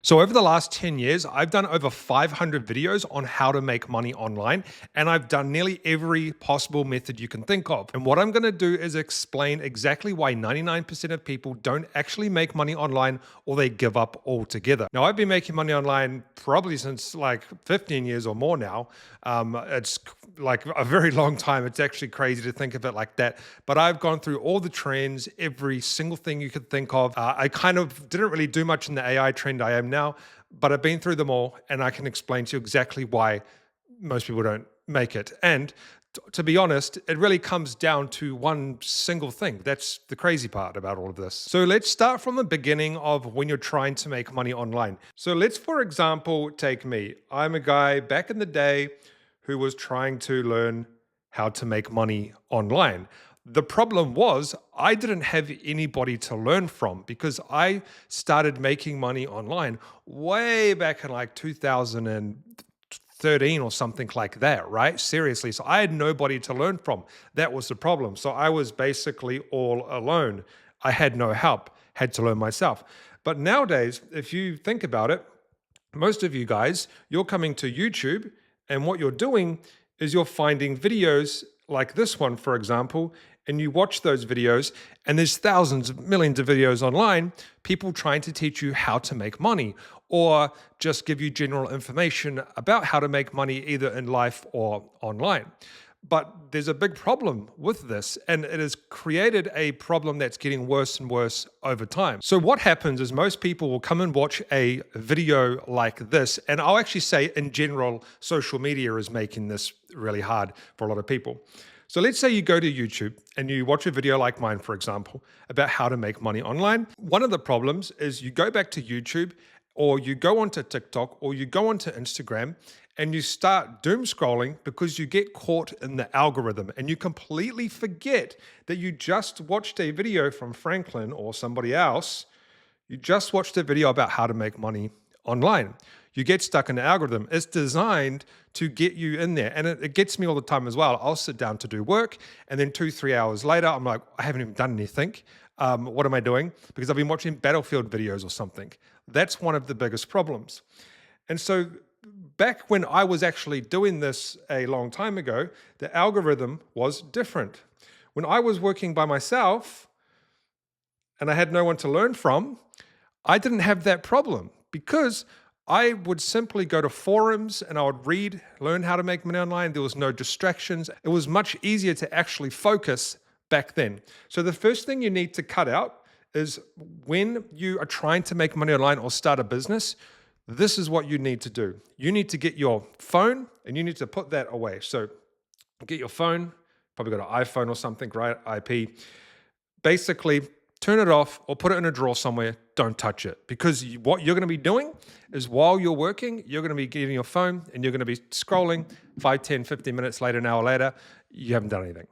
So over the last 10 years, I've done over 500 videos on how to make money online, and I've done nearly every possible method you can think of. And what I'm gonna do is explain exactly why 99% of people don't actually make money online or they give up altogether. Now, I've been making money online probably since like 15 years or more now. It's like a very long time. It's actually crazy to think of it like that. But I've gone through all the trends, every single thing you could think of. I kind of didn't really do much in the AI trend I am now, but I've been through them all and I can explain to you exactly why most people don't make it. And to be honest, it really comes down to one single thing. That's the crazy part about all of this. So let's start from the beginning of when you're trying to make money online. So let's, for example, take me. I'm a guy back in the day who was trying to learn how to make money online. The problem was I didn't have anybody to learn from because I started making money online way back in like 2013 or something like that, right? Seriously. So I had nobody to learn from. That was the problem. So I was basically all alone. I had no help, had to learn myself. But nowadays, if you think about it, most of you guys, you're coming to YouTube and what you're doing is you're finding videos like this one, for example, and you watch those videos and there's thousands, millions of videos online, people trying to teach you how to make money or just give you general information about how to make money either in life or online. But there's a big problem with this, and it has created a problem that's getting worse and worse over time. So what happens is most people will come and watch a video like this, and I'll actually say in general, social media is making this really hard for a lot of people. So let's say you go to YouTube and you watch a video like mine, for example, about how to make money online. One of the problems is you go back to YouTube or you go onto TikTok or you go onto Instagram and you start doom scrolling because you get caught in the algorithm and you completely forget that you just watched a video from Franklin or somebody else. You just watched a video about how to make money online. You get stuck in the algorithm. It's designed to get you in there. And it gets me all the time as well. I'll sit down to do work and then 2-3 hours later, I'm like, I haven't even done anything. What am I doing? Because I've been watching Battlefield videos or something. That's one of the biggest problems. And so back when I was actually doing this a long time ago, the algorithm was different. When I was working by myself and I had no one to learn from, I didn't have that problem because I would simply go to forums and I would read, learn how to make money online. There was no distractions. It was much easier to actually focus back then. So the first thing you need to cut out is when you are trying to make money online or start a business, this is what you need to do. You need to get your phone and you need to put that away. So get your phone, probably got an iPhone or something, right? IP. Basically, turn it off or put it in a drawer somewhere. Don't touch it. Because what you're going to be doing is while you're working, you're going to be getting your phone and you're going to be scrolling 5, 10, 15 minutes later, an hour later, you haven't done anything.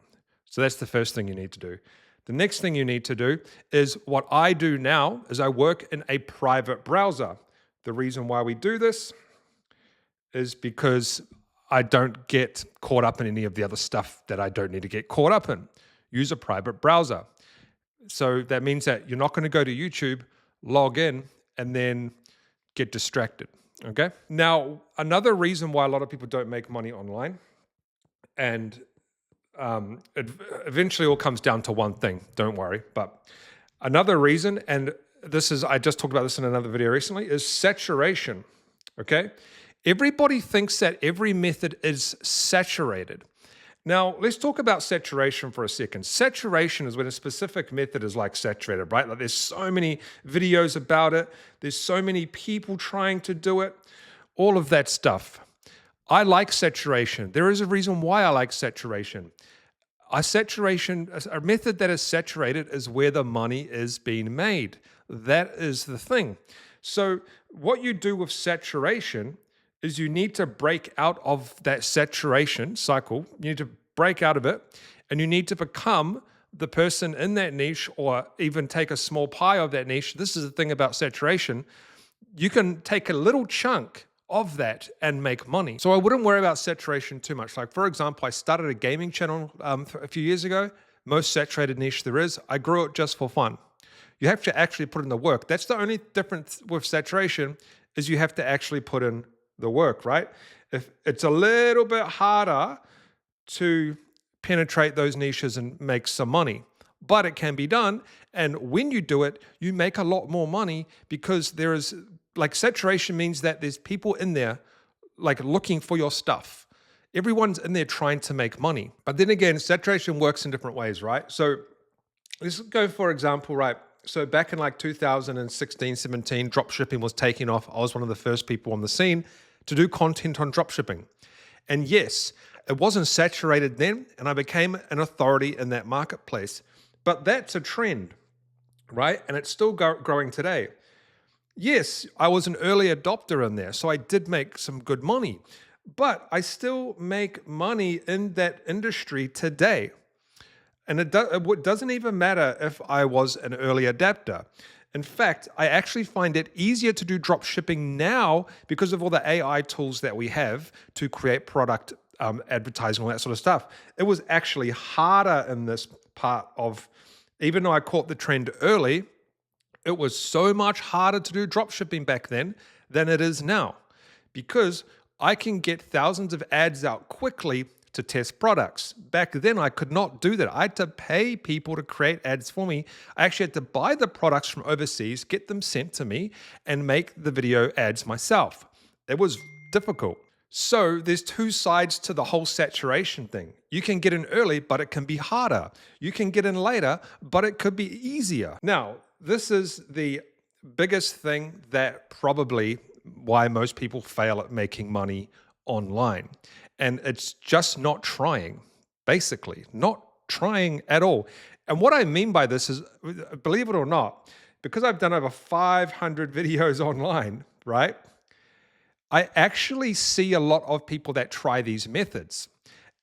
So that's the first thing you need to do. The next thing you need to do is what I do now is I work in a private browser. The reason why we do this is because I don't get caught up in any of the other stuff that I don't need to get caught up in. Use a private browser. So that means that you're not going to go to YouTube, log in, and then get distracted, okay? Now, another reason why a lot of people don't make money online, and it eventually all comes down to one thing, don't worry, but another reason, and this is, I just talked about this in another video recently, is saturation, okay? Everybody thinks that every method is saturated. Now, let's talk about saturation for a second. Saturation is when a specific method is like saturated, right? Like there's so many videos about it. There's so many people trying to do it, all of that stuff. I like saturation. There is a reason why I like saturation. A method that is saturated is where the money is being made. That is the thing. So what you do with saturation is you need to break out of that saturation cycle. You need to break out of it and you need to become the person in that niche or even take a small pie of that niche. This is the thing about saturation. You can take a little chunk of that and make money. So I wouldn't worry about saturation too much. Like for example, I started a gaming channel a few years ago, most saturated niche there is. I grew it just for fun. You have to actually put in the work. That's the only difference with saturation is you have to actually put in the work, right? If it's a little bit harder to penetrate those niches and make some money, but it can be done. And when you do it, you make a lot more money because there is like saturation means that there's people in there like looking for your stuff. Everyone's in there trying to make money. But then again, saturation works in different ways, right? So let's go for example, right? So back in like 2016, 17, drop shipping was taking off. I was one of the first people on the scene to do content on drop shipping. And yes, it wasn't saturated then, and I became an authority in that marketplace. But that's a trend, right? And it's still growing today. Yes, I was an early adopter in there, so I did make some good money, but I still make money in that industry today. And it doesn't even matter if I was an early adapter. In fact, I actually find it easier to do drop shipping now because of all the AI tools that we have to create product advertising, all that sort of stuff. It was actually harder in this part of, even though I caught the trend early, it was so much harder to do drop shipping back then than it is now because I can get thousands of ads out quickly to test products. Back then, I could not do that. I had to pay people to create ads for me. I actually had to buy the products from overseas, get them sent to me, and make the video ads myself. It was difficult. So there's two sides to the whole saturation thing. You can get in early, but it can be harder. You can get in later, but it could be easier. Now, this is the biggest thing that probably why most people fail at making money online. And it's just not trying, basically, not trying at all. And what I mean by this is, believe it or not, because I've done over 500 videos online, right? I actually see a lot of people that try these methods.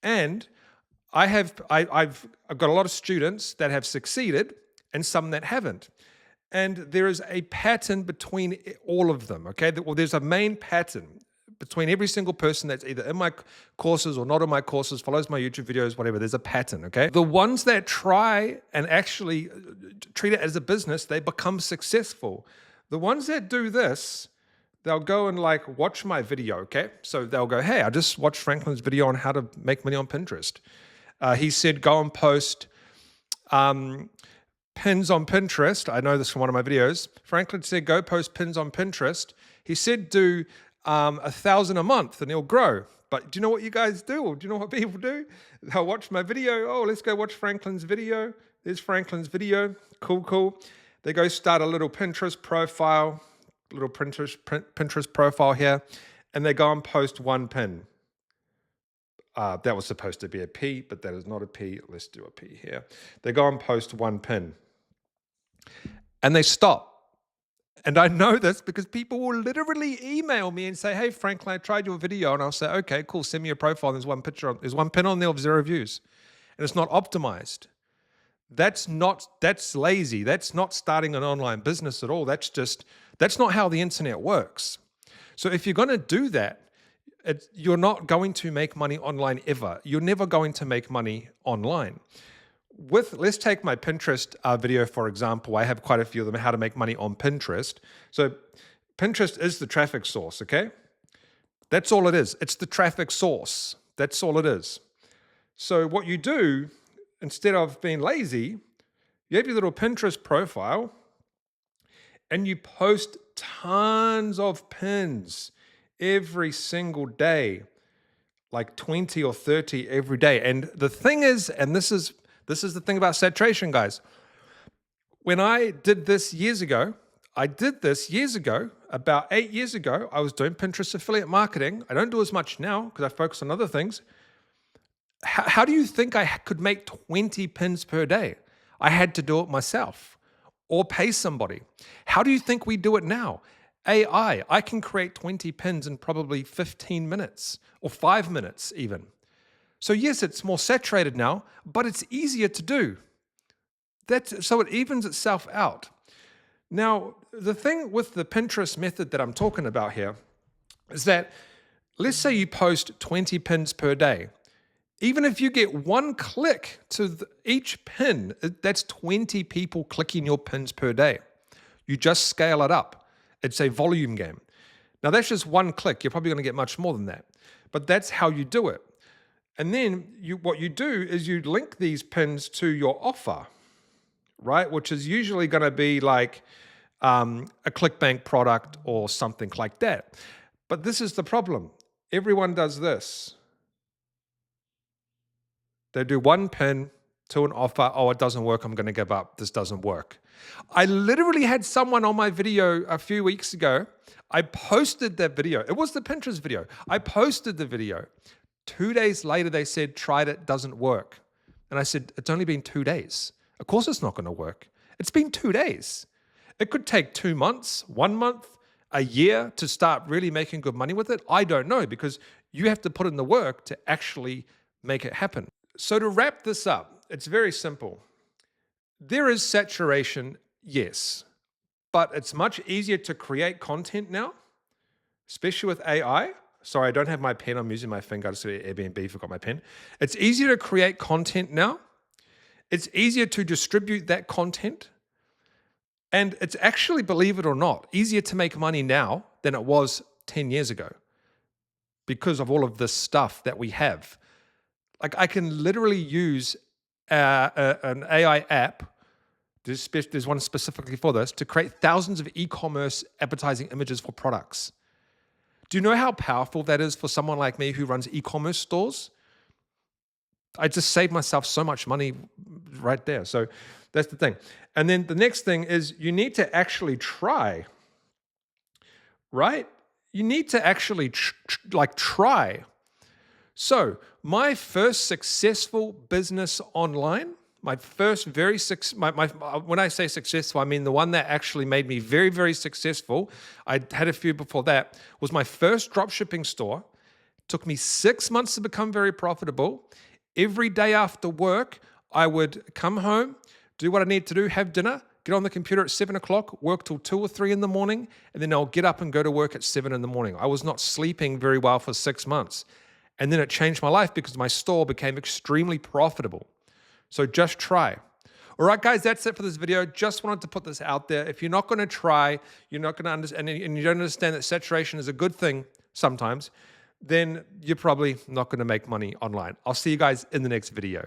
And I've got a lot of students that have succeeded and some that haven't. And there is a pattern between all of them, okay? Well, there's a main pattern between every single person that's either in my courses or not in my courses, follows my YouTube videos, whatever. There's a pattern, okay? The ones that try and actually treat it as a business, they become successful. The ones that do this, they'll go and like watch my video, okay? So they'll go, hey, I just watched Franklin's video on how to make money on Pinterest. He said go and post pins on Pinterest. I know this from one of my videos. Franklin said go post pins on Pinterest. He said do 1,000 a month and it'll grow. But do you know what you guys do? Or do you know what people do? They'll watch my video. Oh, let's go watch Franklin's video. There's Franklin's video. Cool, cool. They go start a little Pinterest profile, Pinterest profile here, and they go and post one pin. That was supposed to be a P, but that is not a P. Let's do a P here. They go and post one pin. And they stop. And I know this because people will literally email me and say, hey, Franklin, I tried your video. And I'll say, okay, cool, send me your profile. There's one pin on there of 0 views. And it's not optimized. That's lazy. That's not starting an online business at all. That's not how the internet works. So if you're going to do that, you're not going to make money online ever. You're never going to make money online. Let's take my Pinterest video, for example. I have quite a few of them, how to make money on Pinterest. So Pinterest is the traffic source, okay? That's all it is. It's the traffic source. That's all it is. So what you do, instead of being lazy, you have your little Pinterest profile and you post tons of pins every single day, like 20 or 30 every day. And the thing is, and this is the thing about saturation, guys. When I did this years ago, about 8 years ago, I was doing Pinterest affiliate marketing. I don't do as much now because I focus on other things. How do you think I could make 20 pins per day? I had to do it myself or pay somebody. How do you think we do it now? AI, I can create 20 pins in probably 15 minutes or 5 minutes even. So yes, it's more saturated now, but it's easier to do. So it evens itself out. Now, the thing with the Pinterest method that I'm talking about here is that let's say you post 20 pins per day. Even if you get one click to each pin, that's 20 people clicking your pins per day. You just scale it up. It's a volume game. Now that's just one click. You're probably going to get much more than that, but that's how you do it. And then what you do is you link these pins to your offer, right? Which is usually going to be like a ClickBank product or something like that. But this is the problem. Everyone does this. They do one pin to an offer. Oh, it doesn't work. I'm going to give up. This doesn't work. I literally had someone on my video a few weeks ago. I posted that video. It was the Pinterest video. I posted the video. 2 days later, they said, tried it, doesn't work. And I said, it's only been 2 days. Of course it's not going to work. It's been 2 days. It could take 2 months, 1 month, a year to start really making good money with it. I don't know, because you have to put in the work to actually make it happen. So to wrap this up, it's very simple. There is saturation, yes, but it's much easier to create content now, especially with AI. Sorry, I don't have my pen. I'm using my finger. I just did Airbnb, forgot my pen. It's easier to create content now. It's easier to distribute that content. And it's actually, believe it or not, easier to make money now than it was 10 years ago because of all of this stuff that we have. Like, I can literally use an AI app, there's one specifically for this, to create thousands of e-commerce advertising images for products. Do you know how powerful that is for someone like me who runs e-commerce stores? I just saved myself so much money right there. So that's the thing. And then the next thing is you need to actually try, right? You need to actually try. So my first successful business online, my first when I say successful, I mean the one that actually made me very, very successful. I had a few before that, was my first dropshipping store. It took me 6 months to become very profitable. Every day after work, I would come home, do what I need to do, have dinner, get on the computer at 7 o'clock, work till 2 or 3 in the morning, and then I'll get up and go to work at 7 in the morning. I was not sleeping very well for 6 months. And then it changed my life because my store became extremely profitable. So just try. All right, guys, that's it for this video. Just wanted to put this out there. If you're not going to try, you're not going to understand, and you don't understand that saturation is a good thing sometimes, then you're probably not going to make money online. I'll see you guys in the next video.